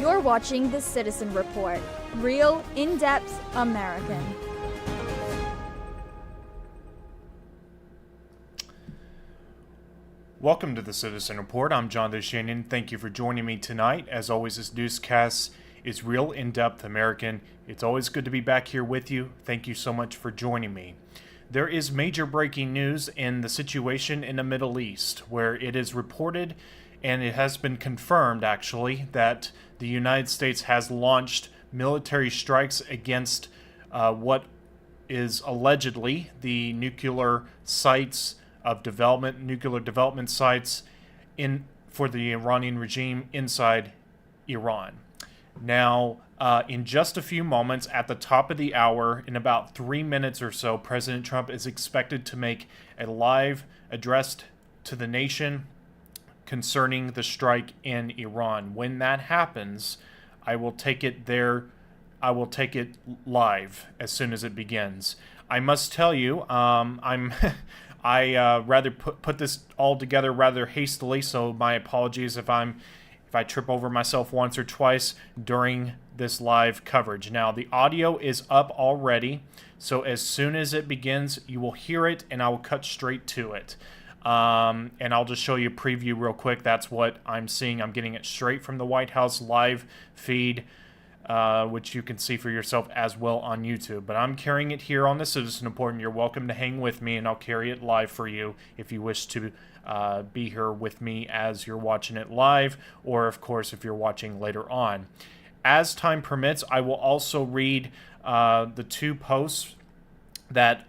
You're watching The Citizen Report, real, in-depth American. Welcome to The Citizen Report. I'm John Deshannon. Thank you for joining me tonight. As always, this newscast is real, in-depth American. It's always good to be back here with you. Thank you so much for joining me. There is major breaking news in the situation in the Middle East, where it is reported, and it has been confirmed actually, that the United States has launched military strikes against what is allegedly the nuclear sites of development, nuclear development sites for the Iranian regime inside Iran. Now, in just a few moments, at the top of the hour, in about 3 minutes or so, President Trump is expected to make a live address to the nation concerning the strike in Iran. When that happens, I will take it there. I will take it live as soon as it begins. I must tell you, I rather put this all together rather hastily, so my apologies if I trip over myself once or twice during this live coverage. Now, the audio is up already, so as soon as it begins, you will hear it, and I will cut straight to it. And I'll just show you a preview real quick. That's what I'm seeing. I'm getting it straight from the White House live feed, which you can see for yourself as well on YouTube. But I'm carrying it here on the Citizen Report, and you're welcome to hang with me, and I'll carry it live for you if you wish to be here with me as you're watching it live, or of course if you're watching later on. As time permits, I will also read the two posts that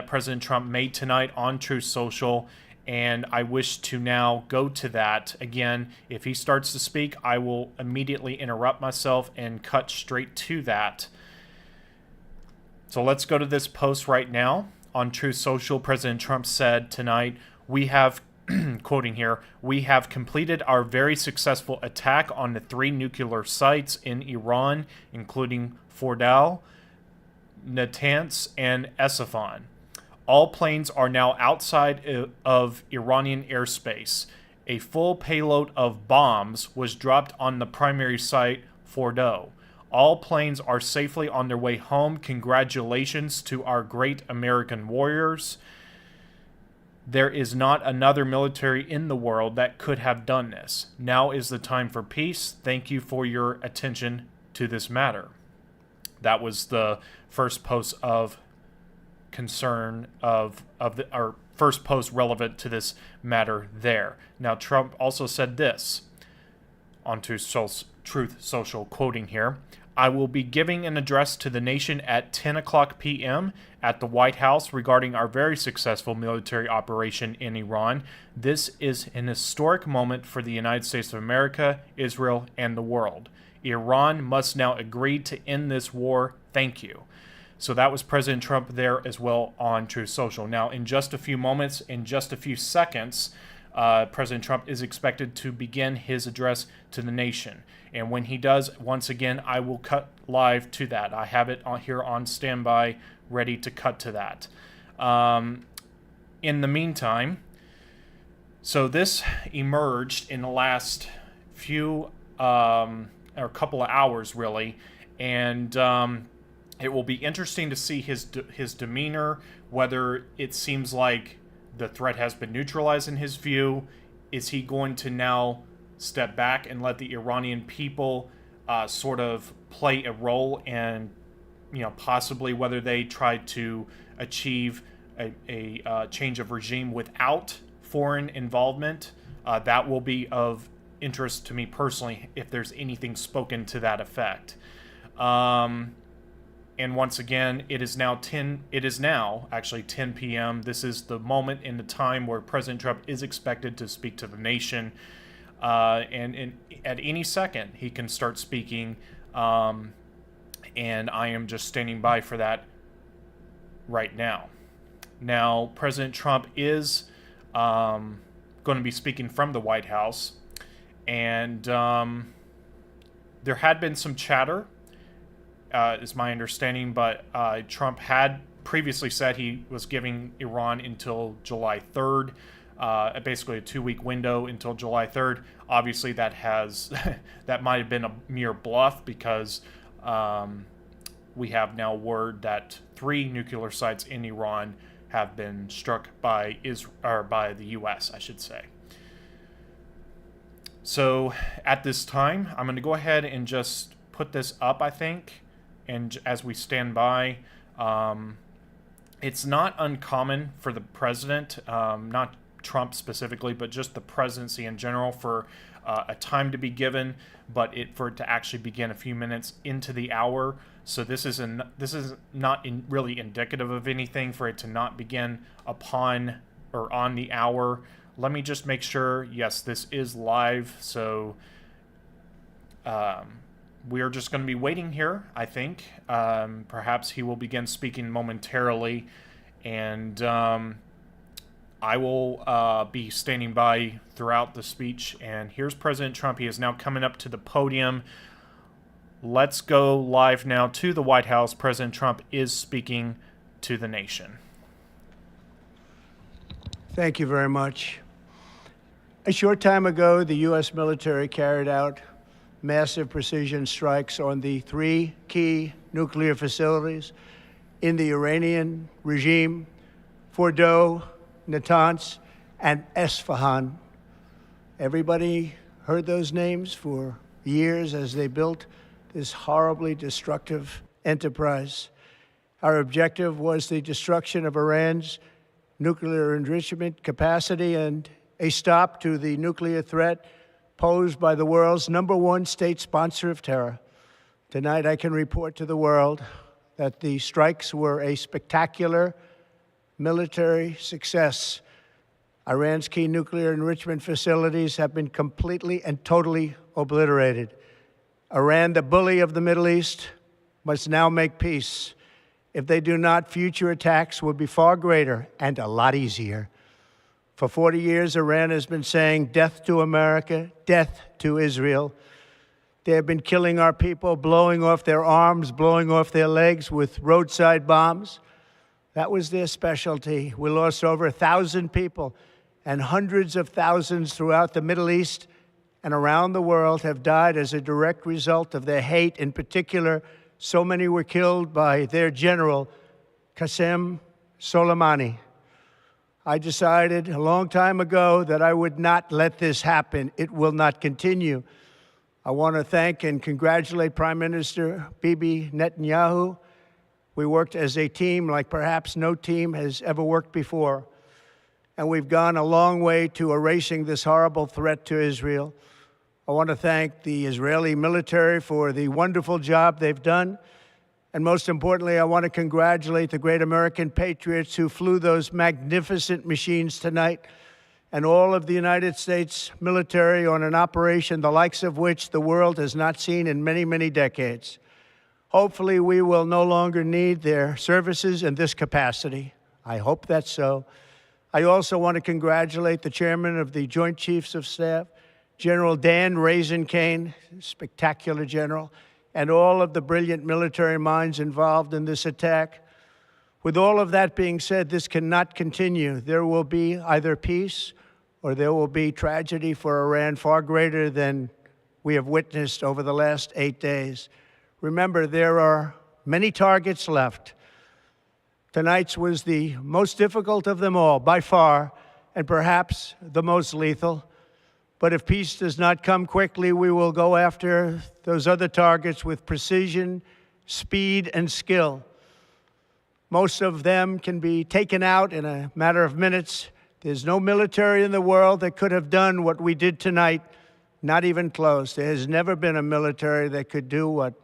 President Trump made tonight on Truth Social, and I wish to now go to that. Again, if he starts to speak, I will immediately interrupt myself and cut straight to that. So let's go to this post right now. On Truth Social, President Trump said tonight, "We have," quoting here, "we have completed our very successful attack on the 3 nuclear sites in Iran, including Fordow, Natanz, and Esfahan. All planes are now outside of Iranian airspace. A full payload of bombs was dropped on the primary site, Fordow. All planes are safely on their way home. Congratulations to our great American warriors. There is not another military in the world that could have done this. Now is the time for peace. Thank you for your attention to this matter." That was the first post of concern our first post relevant to this matter there. Now, Trump also said this on Truth Social, quoting here, "I will be giving an address to the nation at 10 o'clock p.m. at the White House regarding our very successful military operation in Iran. This is an historic moment for the United States of America, Israel, and the world. Iran must now agree to end this war. Thank you." So that was President Trump there as well on Truth Social. Now, in just a few moments, in just a few seconds, President Trump is expected to begin his address to the nation. And when he does, once again, I will cut live to that. I have it here on standby, ready to cut to that. In the meantime, so this emerged in the last few, or couple of hours, really, and it will be interesting to see his demeanor, whether it seems like the threat has been neutralized in his view. Is he going to now step back and let the Iranian people sort of play a role, and possibly whether they try to achieve a change of regime without foreign involvement? That will be of interest to me personally if there's anything spoken to that effect. And once again, it is now actually 10 p.m. This is the moment in the time where President Trump is expected to speak to the nation. And at any second, he can start speaking. And I am just standing by for that right now. Now, President Trump is going to be speaking from the White House. And there had been some chatter, is my understanding, but Trump had previously said he was giving Iran until July 3rd basically a 2-week window until July 3rd. Obviously, that has that might have been a mere bluff because we have now word that 3 nuclear sites in Iran have been struck by the U.S., I should say. So at this time, I'm going to go ahead and just put this up, I think, and as we stand by. It's not uncommon for the president, not Trump specifically, but just the presidency in general, for a time to be given, but for it to actually begin a few minutes into the hour. So this is not really indicative of anything for it to not begin upon or on the hour. Let me just make sure. Yes, this is live, so we're just going to be waiting here, I think. Perhaps he will begin speaking momentarily, and I will be standing by throughout the speech. And here's President Trump. He is now coming up to the podium. Let's go live now to the White House. President Trump is speaking to the nation. Thank you very much. A short time ago, the U.S. military carried out massive precision strikes on the 3 key nuclear facilities in the Iranian regime: Fordow, Natanz, and Esfahan. Everybody heard those names for years as they built this horribly destructive enterprise. Our objective was the destruction of Iran's nuclear enrichment capacity and a stop to the nuclear threat posed by the world's #1 state sponsor of terror. Tonight, I can report to the world that the strikes were a spectacular military success. Iran's key nuclear enrichment facilities have been completely and totally obliterated. Iran, the bully of the Middle East, must now make peace. If they do not, future attacks will be far greater and a lot easier. For 40 years, Iran has been saying death to America, death to Israel. They have been killing our people, blowing off their arms, blowing off their legs with roadside bombs. That was their specialty. We lost over 1,000 people, and hundreds of thousands throughout the Middle East and around the world have died as a direct result of their hate. In particular, so many were killed by their general, Qasem Soleimani. I decided a long time ago that I would not let this happen. It will not continue. I want to thank and congratulate Prime Minister Bibi Netanyahu. We worked as a team like perhaps no team has ever worked before. And we've gone a long way to erasing this horrible threat to Israel. I want to thank the Israeli military for the wonderful job they've done. And most importantly, I want to congratulate the great American patriots who flew those magnificent machines tonight, and all of the United States military on an operation the likes of which the world has not seen in many, many decades. Hopefully, we will no longer need their services in this capacity. I hope that's so. I also want to congratulate the chairman of the Joint Chiefs of Staff, General Dan Raisin-Kane, spectacular general, and all of the brilliant military minds involved in this attack. With all of that being said, this cannot continue. There will be either peace or there will be tragedy for Iran far greater than we have witnessed over the last 8 days. Remember, there are many targets left. Tonight's was the most difficult of them all, by far, and perhaps the most lethal. But if peace does not come quickly, we will go after those other targets with precision, speed, and skill. Most of them can be taken out in a matter of minutes. There's no military in the world that could have done what we did tonight, not even close. There has never been a military that could do what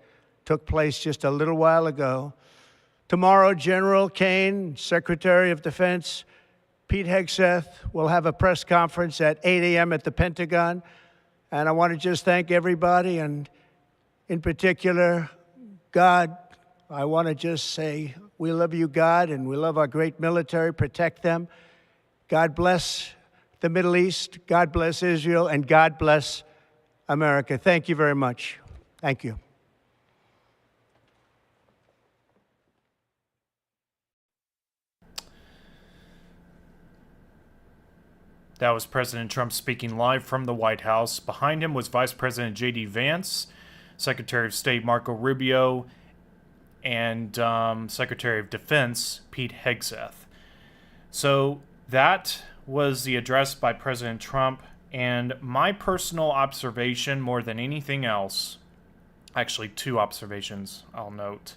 took place just a little while ago. Tomorrow, General Kane, Secretary of Defense, Pete Hegseth will have a press conference at 8 a.m. at the Pentagon. And I want to just thank everybody, and in particular, God. I want to just say, we love you, God, and we love our great military. Protect them. God bless the Middle East. God bless Israel. And God bless America. Thank you very much. Thank you. That was President Trump speaking live from the White House. Behind him was Vice President J.D. Vance, Secretary of State Marco Rubio, and Secretary of Defense Pete Hegseth. So that was the address by President Trump, and my personal observation more than anything else, actually two observations I'll note.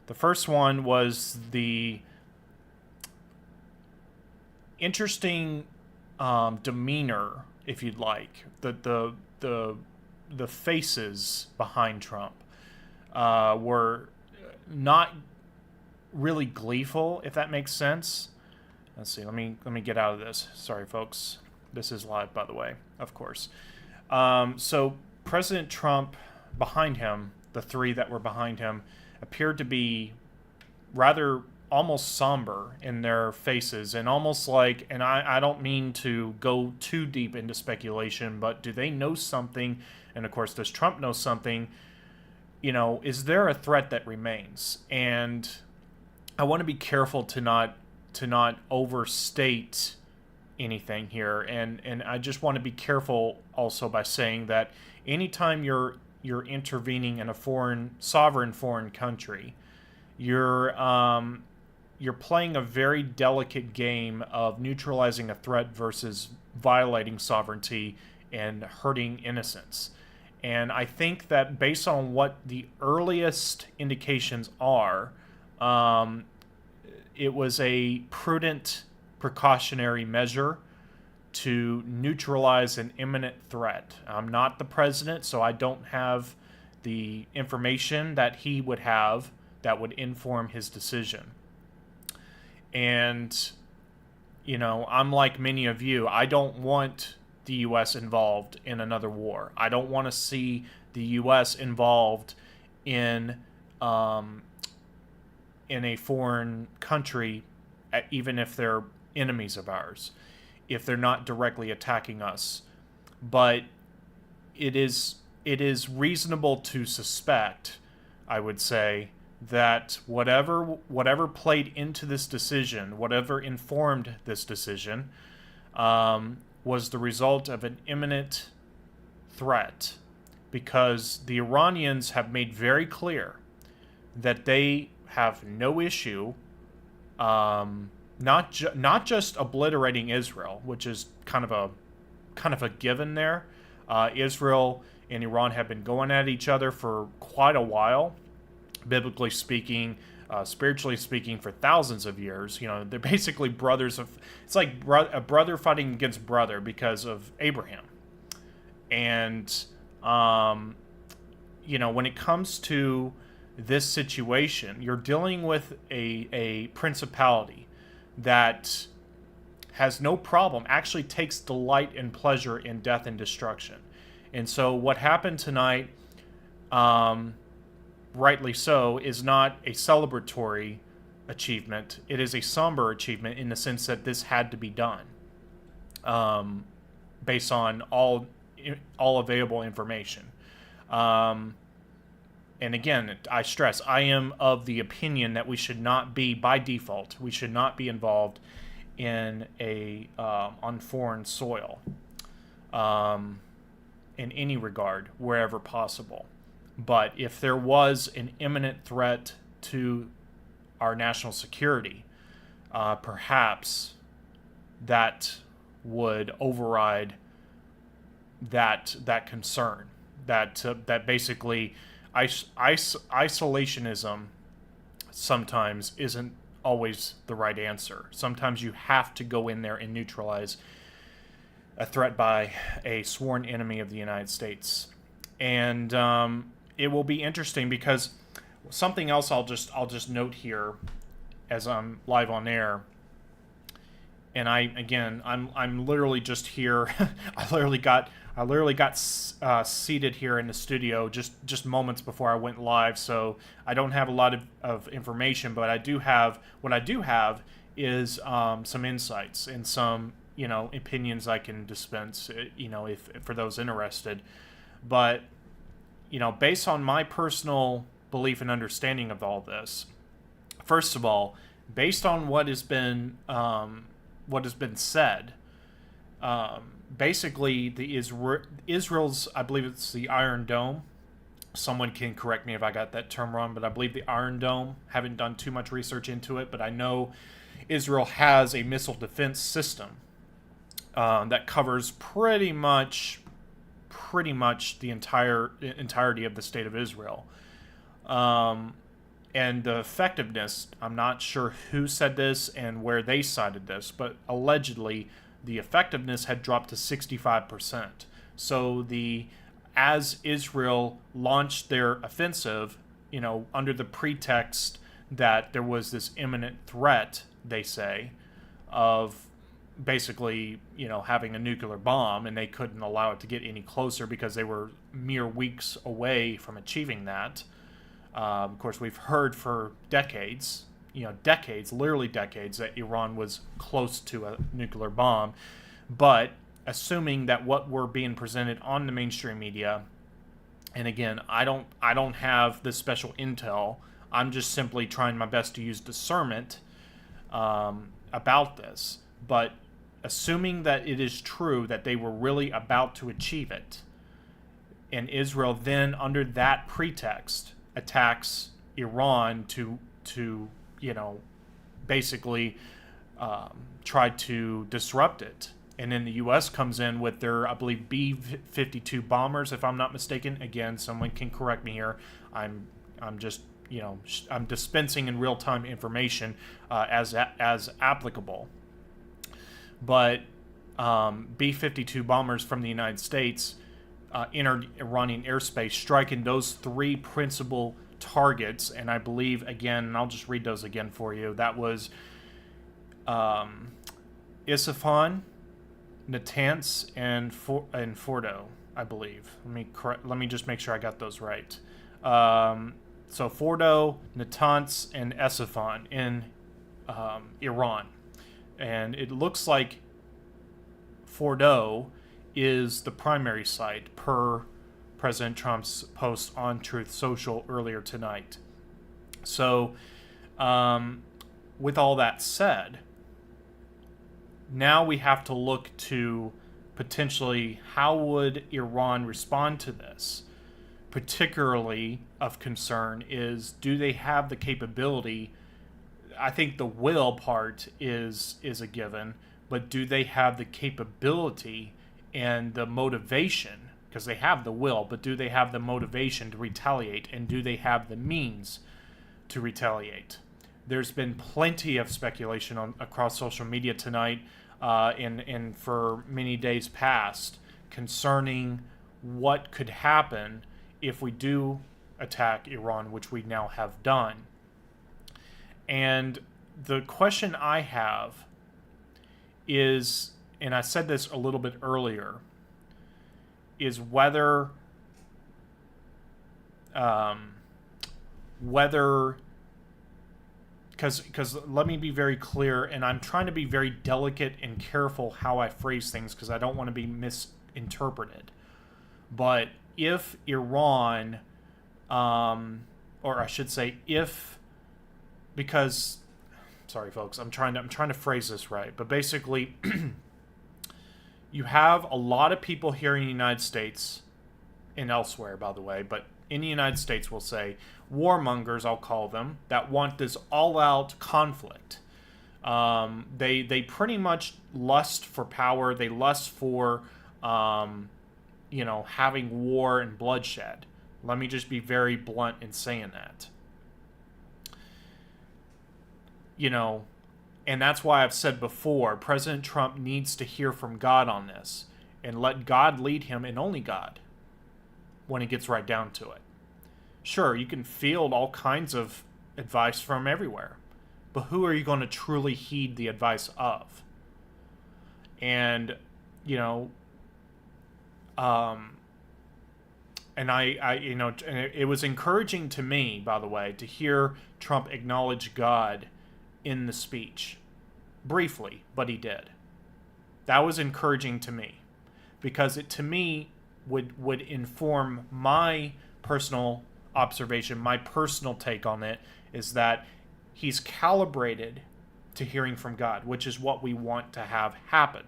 The first one was the interesting demeanor, if you'd like, the faces behind Trump were not really gleeful, if that makes sense. Let's see. Let me get out of this. Sorry, folks. This is live, by the way, of course. So President Trump, behind him, the three that were behind him, appeared to be rather almost somber in their faces, and almost like, and I don't mean to go too deep into speculation, but do they know something? And of course, does Trump know something? You know, is there a threat that remains? And I want to be careful to not overstate anything here, and I just want to be careful also by saying that anytime you're intervening in a sovereign foreign country, you're playing a very delicate game of neutralizing a threat versus violating sovereignty and hurting innocents. And I think that based on what the earliest indications are, it was a prudent precautionary measure to neutralize an imminent threat. I'm not the president, so I don't have the information that he would have that would inform his decision. And, you know, I'm like many of you. I don't want the U.S. involved in another war. I don't want to see the U.S. involved in a foreign country, even if they're enemies of ours, if they're not directly attacking us. But it is reasonable to suspect, I would say, that whatever played into this decision, whatever informed this decision, was the result of an imminent threat, because the Iranians have made very clear that they have no issue not just obliterating Israel, which is kind of a given there. Israel and Iran have been going at each other for quite a while, biblically speaking, spiritually speaking, for thousands of years. You know, they're basically brothers of. It's like a brother fighting against brother because of Abraham. And you know, when it comes to this situation, you're dealing with a principality that has no problem, actually takes delight and pleasure in death and destruction. And so what happened tonight, rightly so, is not a celebratory achievement. It is a somber achievement in the sense that this had to be done, based on all available information. And again, I stress, I am of the opinion that we should not be, by default, we should not be involved in on foreign soil, in any regard, wherever possible. But if there was an imminent threat to our national security, perhaps that would override that concern. That basically isolationism sometimes isn't always the right answer. Sometimes you have to go in there and neutralize a threat by a sworn enemy of the United States. And it will be interesting, because something else I'll just note here as I'm live on air. And I'm literally just here. I literally got seated here in the studio just moments before I went live, so I don't have a lot of information, but what I do have is some insights and some, you know, opinions I can dispense, you know, if for those interested. But, you know, based on my personal belief and understanding of all this, first of all, based on what has been said, Basically, Israel's, I believe it's the Iron Dome. Someone can correct me if I got that term wrong, but I believe the Iron Dome. Haven't done too much research into it, but I know Israel has a missile defense system that covers pretty much the entirety of the state of Israel. And the effectiveness, I'm not sure who said this and where they cited this, but allegedly the effectiveness had dropped to 65%. So as Israel launched their offensive, under the pretext that there was this imminent threat, they say, of basically, having a nuclear bomb, and they couldn't allow it to get any closer because they were mere weeks away from achieving that. Of course, we've heard for decades, literally decades, that Iran was close to a nuclear bomb. But assuming that what we're being presented on the mainstream media, and again, I don't have this special intel. I'm just simply trying my best to use discernment about this. But assuming that it is true that they were really about to achieve it, and Israel then, under that pretext, attacks Iran to basically try to disrupt it. And then the U.S. comes in with their, I believe, B-52 bombers, if I'm not mistaken. Again, someone can correct me here. I'm just, I'm dispensing in real-time information as applicable. But B-52 bombers from the United States entered Iranian airspace, striking those three principal targets. And I believe, again, and I'll just read those again for you. That was Isfahan, Natanz, and Fordo, I believe. Let me just make sure I got those right. So Fordo, Natanz, and Isfahan in Iran. And it looks like Fordo is the primary site, per President Trump's post on Truth Social earlier tonight. So, with all that said, now we have to look to potentially how would Iran respond to this. Particularly of concern is, do they have the capability? I think the will part is a given, but do they have the capability and the motivation? Because they have the will, but do they have the motivation to retaliate, and do they have the means to retaliate? There's been plenty of speculation across social media tonight and for many days past concerning what could happen if we do attack Iran, which we now have done. And the question I have is, and I said this a little bit earlier, is whether because let me be very clear, and I'm trying to be very delicate and careful how I phrase things because I don't want to be misinterpreted. But if Iran, or I should say because, sorry folks, I'm trying to phrase this right, but basically you have a lot of people here in the United States and elsewhere, by the way, but in the United States, we'll say, warmongers, I'll call them, that want this all-out conflict. They pretty much lust for power. They lust for, having war and bloodshed. Let me just be very blunt in saying that. And that's why I've said before, President Trump needs to hear from God on this and let God lead him, and only God, when it gets right down to it. Sure, you can field all kinds of advice from everywhere, but who are you going to truly heed the advice of? And, and it was encouraging to me, by the way, to hear Trump acknowledge God in the speech. Briefly, but he did. That was encouraging to me, because it, to me, would inform my personal observation, my personal take on it, is that he's calibrated to hearing from God, which is what we want to have happen.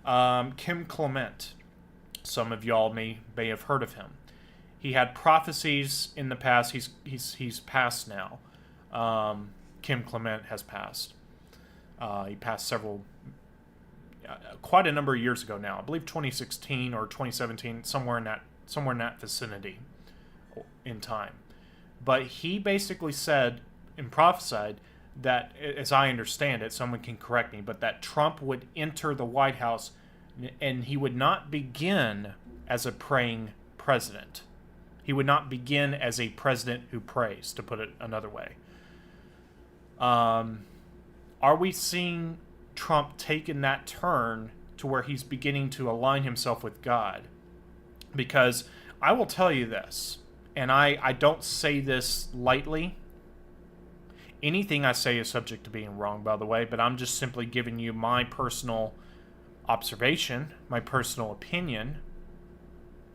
Kim Clement. Some of y'all may have heard of him. He had prophecies in the past. He's passed now. Kim Clement has passed. He passed quite a number of years ago now. I believe 2016 or 2017, somewhere in that vicinity in time. But he basically said and prophesied that, as I understand it, someone can correct me, but that Trump would enter the White House and he would not begin as a praying president. He would not begin as a president who prays, to put it another way. Are we seeing Trump taking that turn to where he's beginning to align himself with God? Because I will tell you this, and I don't say this lightly. Anything I say is subject to being wrong, by the way, but I'm just simply giving you my personal observation, my personal opinion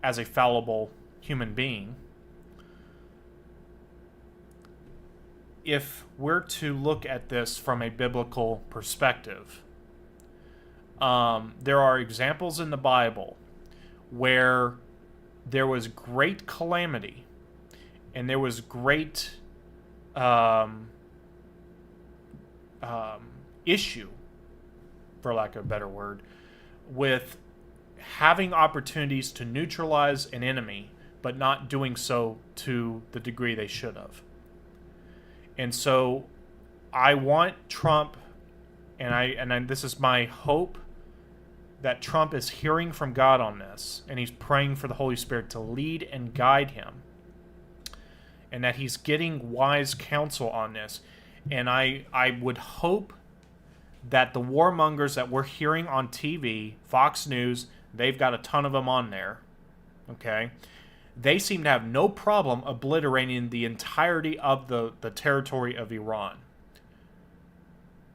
as a fallible human being. If we're to look at this from a biblical perspective, there are examples in the Bible where there was great calamity and there was great issue, for lack of a better word, with having opportunities to neutralize an enemy, but not doing so to the degree they should have. And so I want Trump, and this is my hope, that Trump is hearing from God on this, and he's praying for the Holy Spirit to lead and guide him, and that he's getting wise counsel on this. And I would hope that the warmongers that we're hearing on TV, Fox News, they've got a ton of them on there, okay? They seem to have no problem obliterating the entirety of the territory of Iran.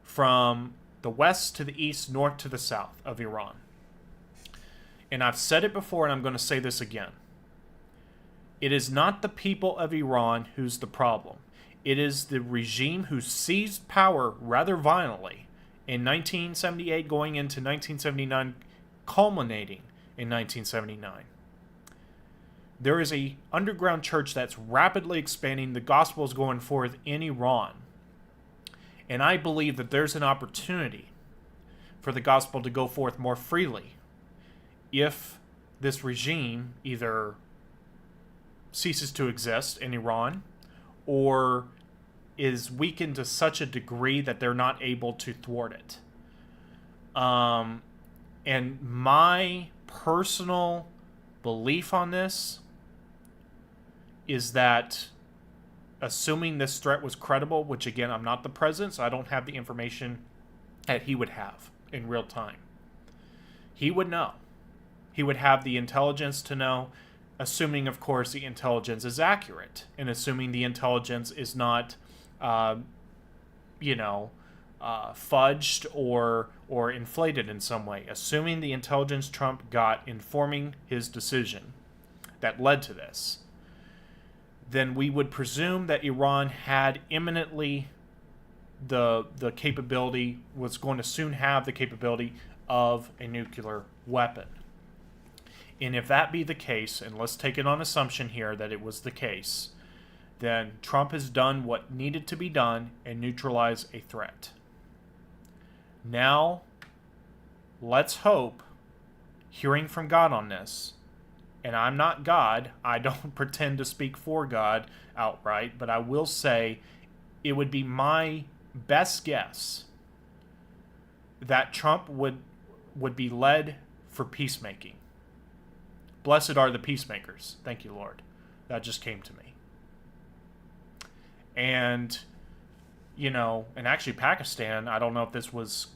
From the west to the east, north to the south of Iran. And I've said it before, and I'm going to say this again. It is not the people of Iran who's the problem. It is the regime who seized power rather violently in 1978 going into 1979, culminating in 1979. There is a underground church that's rapidly expanding. The gospel is going forth in Iran. And I believe that there's an opportunity for the gospel to go forth more freely if this regime either ceases to exist in Iran or is weakened to such a degree that they're not able to thwart it. And my personal belief on this is that, assuming this threat was credible, which again, I'm not the president, so I don't have the information that he would have in real time. He would know. He would have the intelligence to know, assuming, of course, the intelligence is accurate, and assuming the intelligence is not, fudged or inflated in some way. Assuming the intelligence Trump got informing his decision that led to this, then we would presume that Iran had imminently the capability, was going to soon have the capability of a nuclear weapon. And if that be the case, and let's take it on assumption here that it was the case, then Trump has done what needed to be done and neutralize a threat. Now, let's hope, hearing from God on this, and I'm not God, I don't pretend to speak for God outright, but I will say it would be my best guess that Trump would be led for peacemaking. Blessed are the peacemakers. Thank you, Lord. That just came to me. And, and actually Pakistan, I don't know if this was,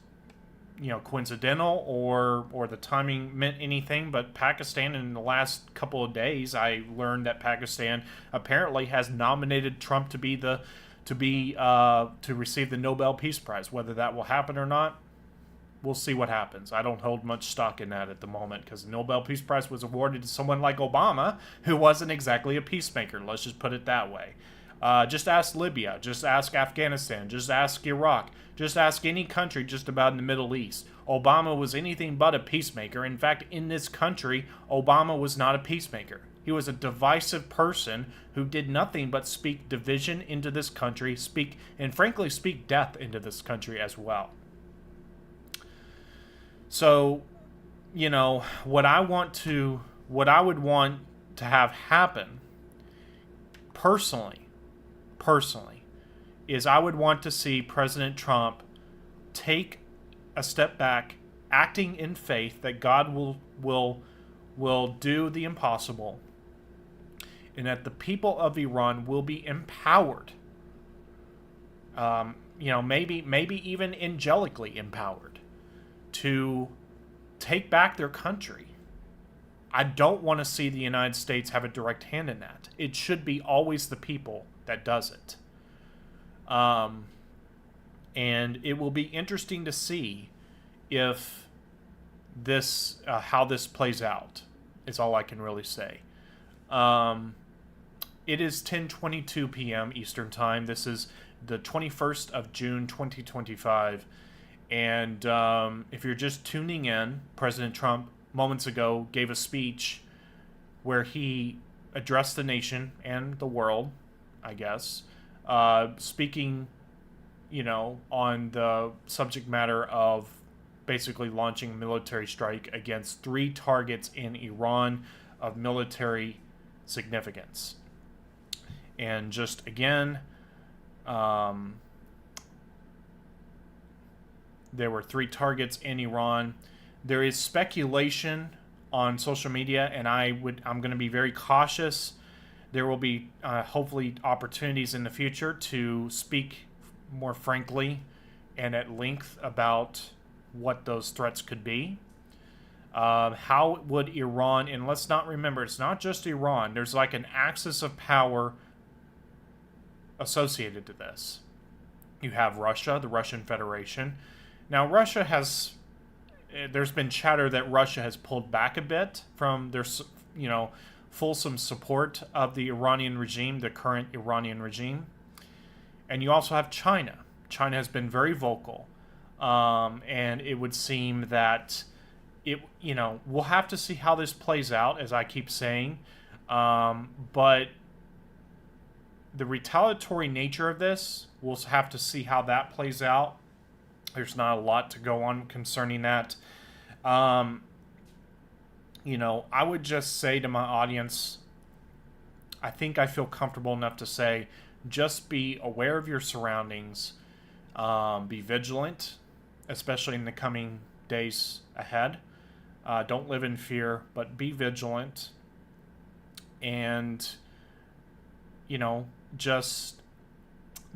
coincidental or the timing meant anything, but Pakistan in the last couple of days, I learned that Pakistan apparently has nominated Trump to receive the Nobel Peace Prize. Whether that will happen or not, we'll see what happens. I don't hold much stock in that at the moment because the Nobel Peace Prize was awarded to someone like Obama, who wasn't exactly a peacemaker. Let's just put it that way. Just ask Libya. Just ask Afghanistan. Just ask Iraq. Just ask any country just about in the Middle East. Obama was anything but a peacemaker. In fact, in this country, Obama was not a peacemaker. He was a divisive person who did nothing but speak division into this country, frankly speak death into this country as well. So, what I would want to have happen personally, is I would want to see President Trump take a step back, acting in faith that God will do the impossible, and that the people of Iran will be empowered. Maybe even angelically empowered to take back their country. I don't want to see the United States have a direct hand in that. It should be always the people that does it. And it will be interesting to see if this, how this plays out. Is all I can really say. It is 10:22 p.m. Eastern Time. This is the 21st of June, 2025. And if you're just tuning in, President Trump moments ago gave a speech where he addressed the nation and the world, I guess, speaking, on the subject matter of basically launching a military strike against 3 targets in Iran of military significance. And just again, there were 3 targets in Iran. There is speculation on social media, and I'm going to be very cautious. There will be hopefully opportunities in the future to speak more frankly and at length about what those threats could be. How would Iran, and let's not remember, it's not just Iran. There's like an axis of power associated to this. You have Russia, the Russian Federation. Now, there's been chatter that Russia has pulled back a bit from their, fulsome support of the Iranian regime, the current Iranian regime. And you also have China. China has been very vocal. And it would seem that we'll have to see how this plays out, as I keep saying. But the retaliatory nature of this, we'll have to see how that plays out. There's not a lot to go on concerning that. I would just say to my audience, I think I feel comfortable enough to say, just be aware of your surroundings. Be vigilant, especially in the coming days ahead. Don't live in fear, but be vigilant. And, just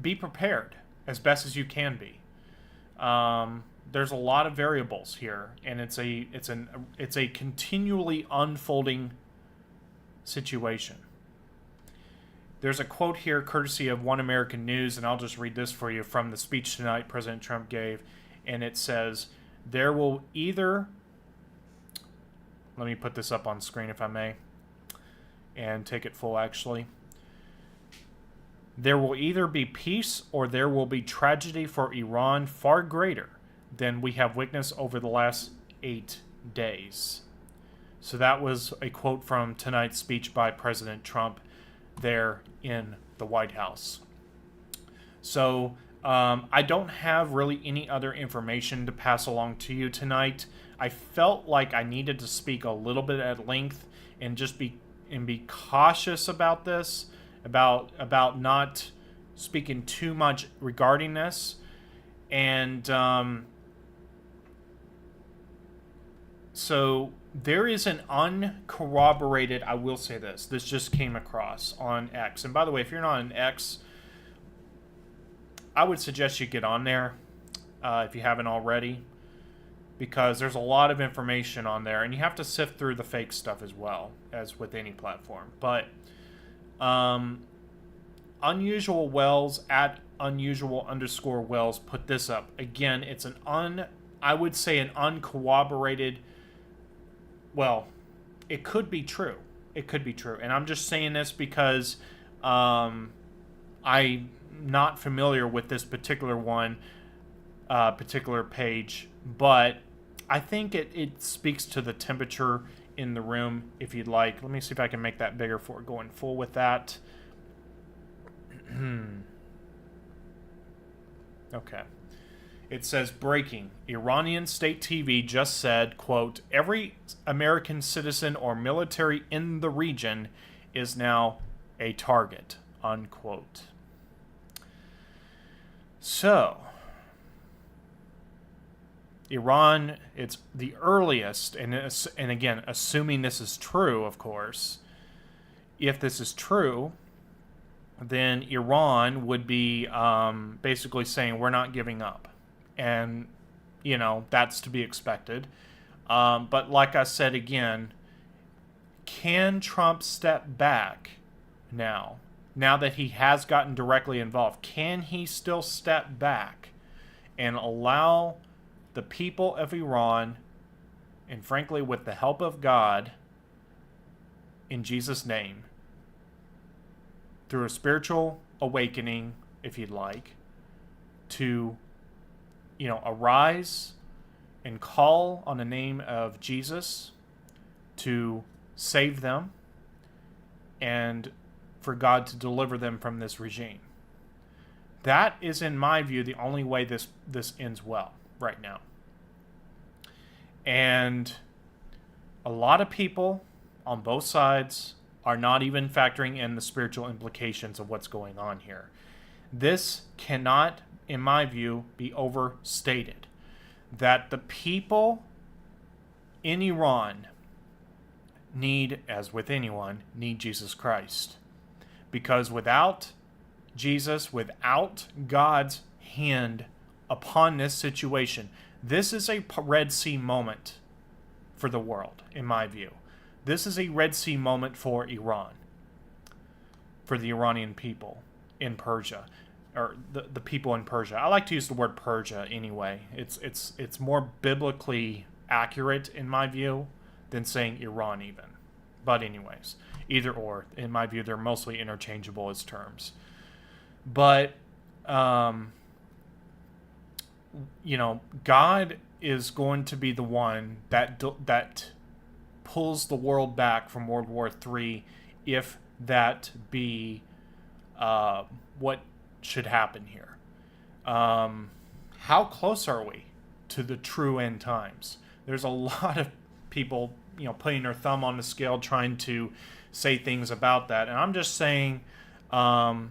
be prepared as best as you can be. There's a lot of variables here, and it's a continually unfolding situation. There's a quote here courtesy of One American News, and I'll just read this for you from the speech tonight President Trump gave, and it says, there will either, let me put this up on screen if I may, and take it full actually. There will either be peace or there will be tragedy for Iran far greater than we have witnessed over the last 8 days. So that was a quote from tonight's speech by President Trump there in the White House. So I don't have really any other information to pass along to you tonight. I felt like I needed to speak a little bit at length and just be cautious about this, about not speaking too much regarding this. And so there is an uncorroborated, I will say this just came across on X. And by the way, if you're not on X, I would suggest you get on there if you haven't already, because there's a lot of information on there, and you have to sift through the fake stuff as well, as with any platform. But Unusual Wells at unusual_Wells put this up. Again, it's I would say an uncorroborated, well, it could be true. It could be true. And I'm just saying this because I'm not familiar with this particular one, particular page, but I think it speaks to the temperature in the room, if you'd like. Let me see if I can make that bigger for going full with that. Okay. It says, breaking. Iranian state TV just said, quote, every American citizen or military in the region is now a target, unquote. So, Iran, it's the earliest, and again, assuming this is true, of course, if this is true, then Iran would be basically saying, we're not giving up. And, that's to be expected. But like I said again, can Trump step back now that he has gotten directly involved? Can he still step back and allow the people of Iran, and frankly with the help of God, in Jesus' name, through a spiritual awakening, if you'd like, to arise and call on the name of Jesus to save them and for God to deliver them from this regime? That is, in my view, the only way this ends well right now. And a lot of people on both sides are not even factoring in the spiritual implications of what's going on here. This cannot, in my view, be overstated. That the people in Iran need, as with anyone, need Jesus Christ. Because without Jesus, without God's hand upon this situation, this is a Red Sea moment for the world, in my view. This is a Red Sea moment for Iran, for the Iranian people in Persia, or the people in Persia. I like to use the word Persia anyway. It's more biblically accurate, in my view, than saying Iran even. But anyways, either or, in my view, they're mostly interchangeable as terms. But, God is going to be the one that pulls the world back from World War III, if that be what should happen here. How close are we to the true end times? There's a lot of people, putting their thumb on the scale, trying to say things about that. And I'm just saying, God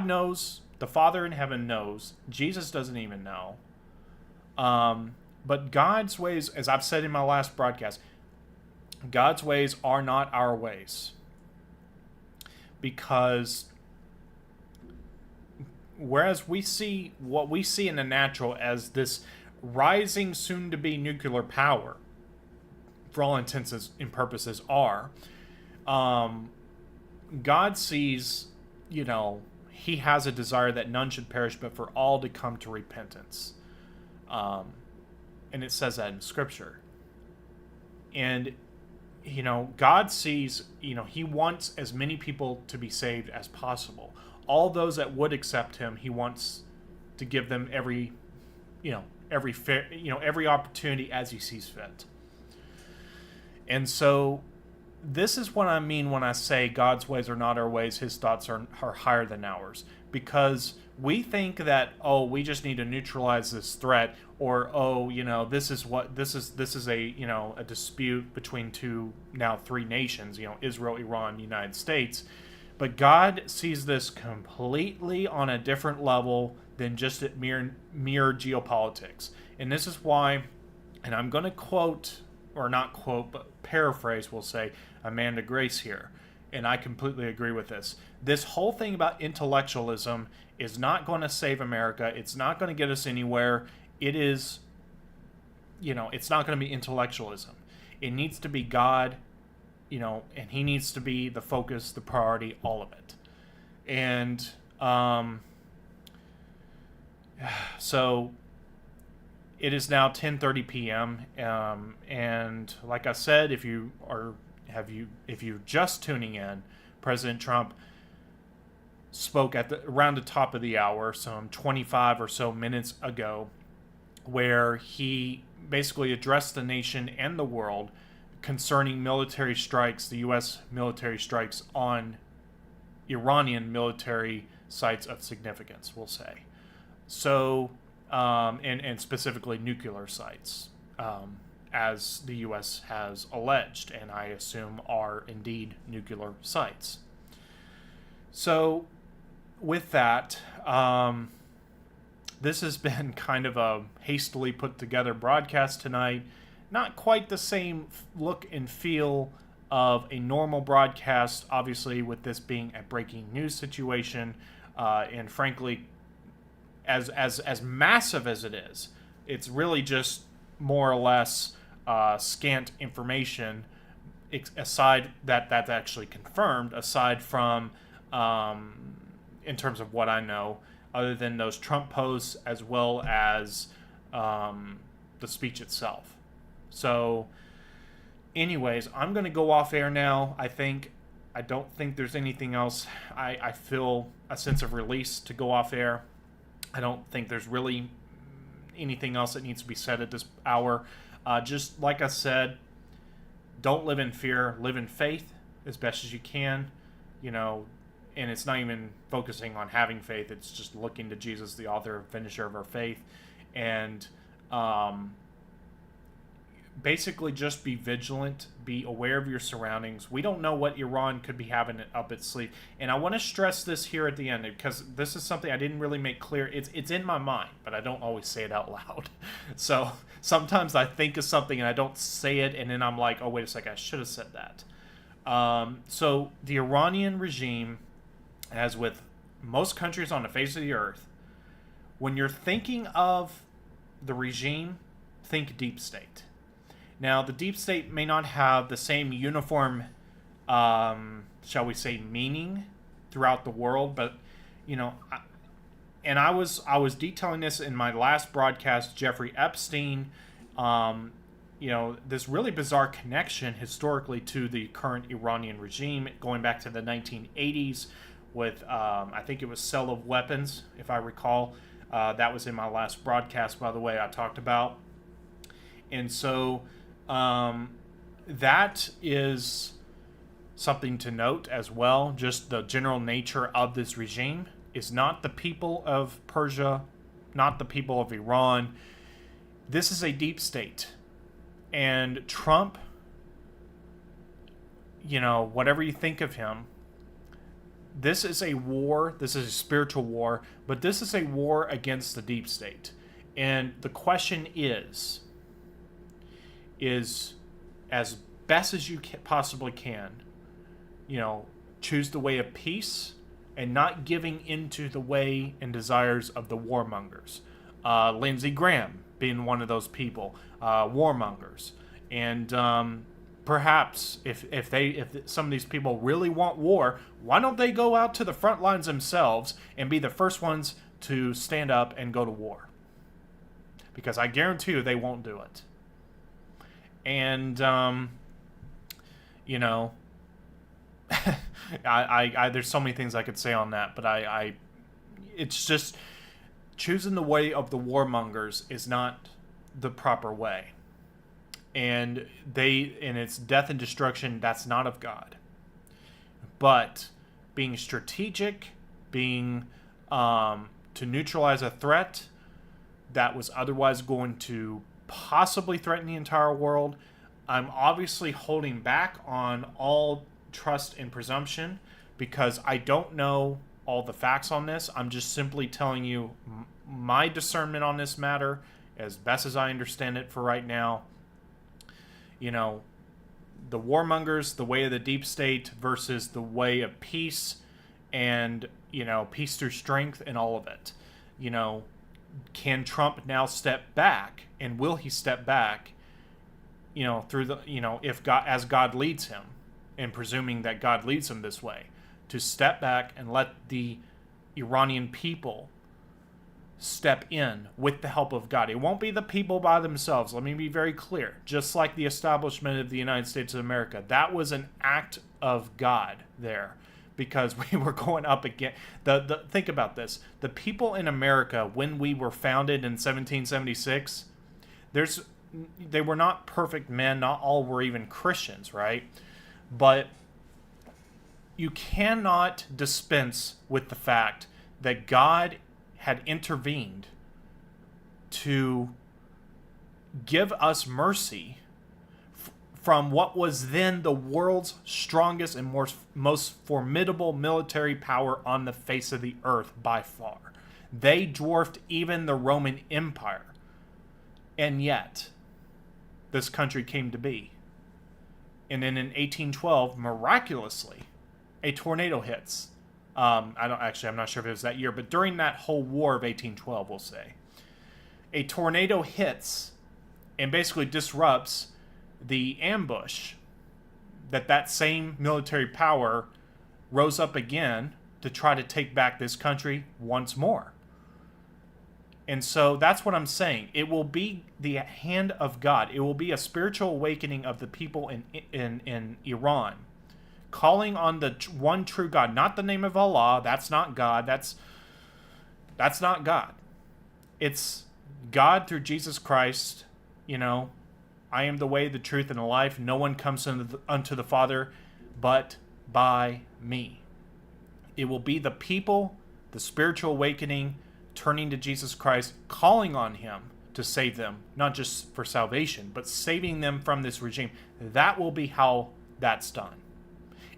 knows, the Father in heaven knows, Jesus doesn't even know. But God's ways, as I've said in my last broadcast, God's ways are not our ways. Because whereas we see what we see in the natural as this rising soon-to-be nuclear power, for all intents and purposes are, God sees, he has a desire that none should perish, but for all to come to repentance. And it says that in Scripture. And, God sees, he wants as many people to be saved as possible. All those that would accept him, he wants to give them every opportunity as he sees fit. And so this is what I mean when I say God's ways are not our ways, his thoughts are higher than ours. Because we think that, we just need to neutralize this threat, or this is a dispute between three nations, Israel, Iran, United States. But God sees this completely on a different level than just at mere geopolitics. And this is why, and I'm going to quote, or not quote, but paraphrase, we'll say, Amanda Grace here. And I completely agree with this. This whole thing about intellectualism is not going to save America. It's not going to get us anywhere. It is, it's not going to be intellectualism. It needs to be God, and he needs to be the focus, the priority, all of it. And so it is now 10:30 p.m. And like I said, if you're just tuning in, President Trump spoke at around the top of the hour, some 25 or so minutes ago, where he basically addressed the nation and the world concerning military strikes, the U.S. military strikes on Iranian military sites of significance, we'll say. So, and specifically nuclear sites, as the U.S. has alleged, and I assume are indeed nuclear sites. So, with that, this has been kind of a hastily put together broadcast tonight. Not quite the same look and feel of a normal broadcast, obviously, with this being a breaking news situation, and frankly, as massive as it is, it's really just more or less scant information, aside that's actually confirmed, aside from in terms of what I know, other than those Trump posts as well as the speech itself. So, anyways, I'm going to go off air now. I don't think there's anything else. I feel a sense of release to go off air. I don't think there's really anything else that needs to be said at this hour. Just like I said, don't live in fear. Live in faith as best as you can. You know, and it's not even focusing on having faith. It's just looking to Jesus, the author and finisher of our faith. And basically just be vigilant, be aware of your surroundings. We don't know what Iran could be having up its sleeve. And I want to stress this here at the end, because this is something I didn't really make clear. It's in my mind, but I don't always say it out loud. So sometimes I think of something and I don't say it, and then I'm like, oh, wait a second, I should have said that. So the Iranian regime, as with most countries on the face of the earth, when you're thinking of the regime, think deep state. Now, the deep state may not have the same uniform, shall we say, meaning throughout the world, but, you know, I was detailing this in my last broadcast, Jeffrey Epstein, you know, this really bizarre connection historically to the current Iranian regime, going back to the 1980s with, I think it was sale of weapons, if I recall. That was in my last broadcast, by the way, I talked about. And so that is something to note as well. Just the general nature of this regime is not the people of Persia, not the people of Iran. This is a deep state. And Trump, you know, whatever you think of him, this is a war, this is a spiritual war, but this is a war against the deep state. And the question is as best as you possibly can, you know, choose the way of peace and not giving into the way and desires of the warmongers. Lindsey Graham being one of those people, warmongers. And perhaps if some of these people really want war, why don't they go out to the front lines themselves and be the first ones to stand up and go to war? Because I guarantee you they won't do it. And, you know, I there's so many things I could say on that, but it's just choosing the way of the warmongers is not the proper way. And in its death and destruction, that's not of God. But being strategic, being to neutralize a threat that was otherwise going to possibly threaten the entire world, I'm obviously holding back on all trust and presumption because I don't know all the facts on this. I'm just simply telling you my discernment on this matter as best as I understand it for right now. You know, the warmongers, the way of the deep state versus the way of peace and, you know, peace through strength and all of it. You know, can Trump now step back, and will he step back, you know, through the, you know, if God, as God leads him, and presuming that God leads him this way, to step back and let the Iranian people step in with the help of God. It won't be the people by themselves. Let me be very clear. Just like the establishment of the United States of America, that was an act of God there because we were going up against think about this. The people in America, when we were founded in 1776, they were not perfect men. Not all were even Christians, right? But you cannot dispense with the fact that God had intervened to give us mercy from what was then the world's strongest and most formidable military power on the face of the earth by far. They dwarfed even the Roman Empire. And yet, this country came to be. And then in 1812, miraculously, a tornado hits. I'm not sure if it was that year, but during that whole war of 1812, we'll say, a tornado hits and basically disrupts the ambush that same military power rose up again to try to take back this country once more. And so that's what I'm saying. It will be the hand of God. It will be a spiritual awakening of the people in Iran, calling on the one true God, not the name of Allah. That's not God. That's not God. It's God through Jesus Christ. I am the way, the truth, and the life. No one comes unto the Father but by me. It will be the people, the spiritual awakening, turning to Jesus Christ, calling on him to save them, not just for salvation, but saving them from this regime. That will be how that's done.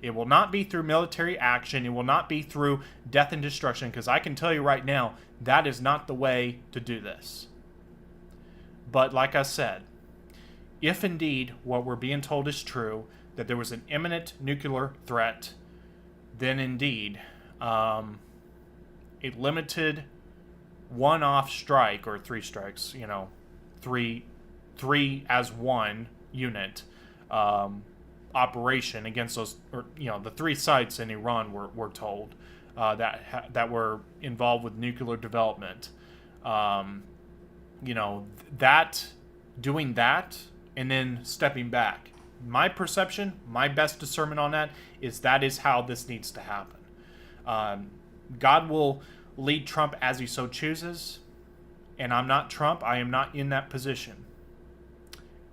It will not be through military action. It will not be through death and destruction, because I can tell you right now, that is not the way to do this. But like I said, if indeed what we're being told is true, that there was an imminent nuclear threat, then indeed a limited one-off strike, or three strikes, three as one unit operation against those, or the three sites in Iran were told that were involved with nuclear development. Doing that and then stepping back. My perception, my best discernment on that is how this needs to happen. God will lead Trump as he so chooses, and I'm not Trump. I am not in that position.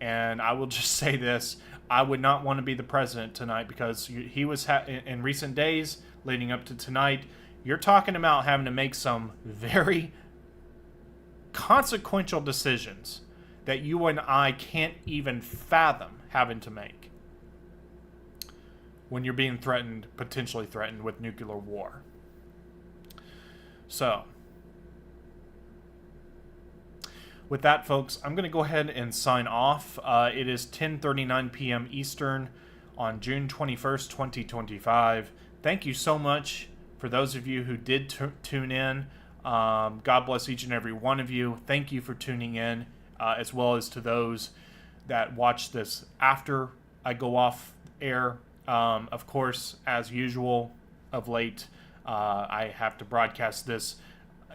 And I will just say this: I would not want to be the president tonight, because he was in recent days leading up to tonight. You're talking about having to make some very consequential decisions that you and I can't even fathom having to make when you're being potentially threatened with nuclear war. So, with that, folks, I'm going to go ahead and sign off. It is 10:39 p.m. Eastern on June 21st, 2025. Thank you so much for those of you who did tune in. God bless each and every one of you. Thank you for tuning in, as well as to those that watch this after I go off air. Of course, as usual, of late, I have to broadcast this.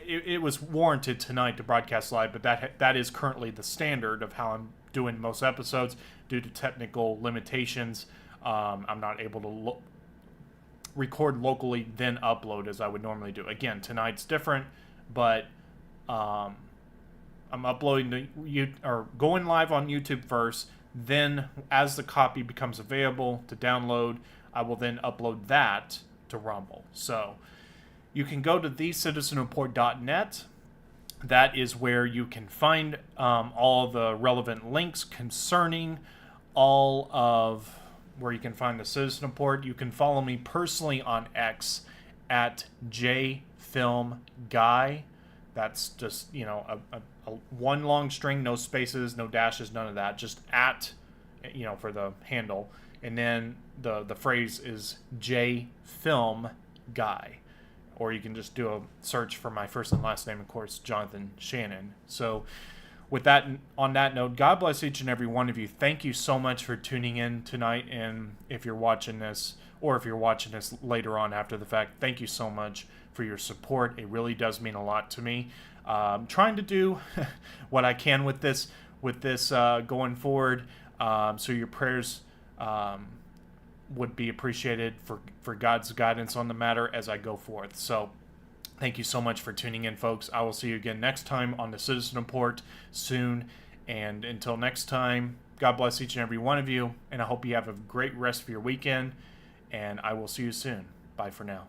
It was warranted tonight to broadcast live, but that is currently the standard of how I'm doing most episodes due to technical limitations. I'm not able to record locally, then upload as I would normally do. Again, tonight's different, but I'm uploading going live on YouTube first. Then, as the copy becomes available to download, I will then upload that to Rumble. So, you can go to thecitizenreport.net. That is where you can find all the relevant links concerning all of where you can find the Citizen Report. You can follow me personally on X at jfilmguy. That's just, a one long string, no spaces, no dashes, none of that. Just at, for the handle. And then the phrase is jfilmguy. Or you can just do a search for my first and last name, of course, Jonathan Shannon. So with that, on that note, God bless each and every one of you. Thank you so much for tuning in tonight. And if you're watching this, or if you're watching this later on after the fact, thank you so much for your support. It really does mean a lot to me. I'm trying to do what I can with this going forward. So your prayers would be appreciated for God's guidance on the matter as I go forth. So thank you so much for tuning in, folks. I will see you again next time on the Citizen Report soon. And until next time, God bless each and every one of you. And I hope you have a great rest of your weekend. And I will see you soon. Bye for now.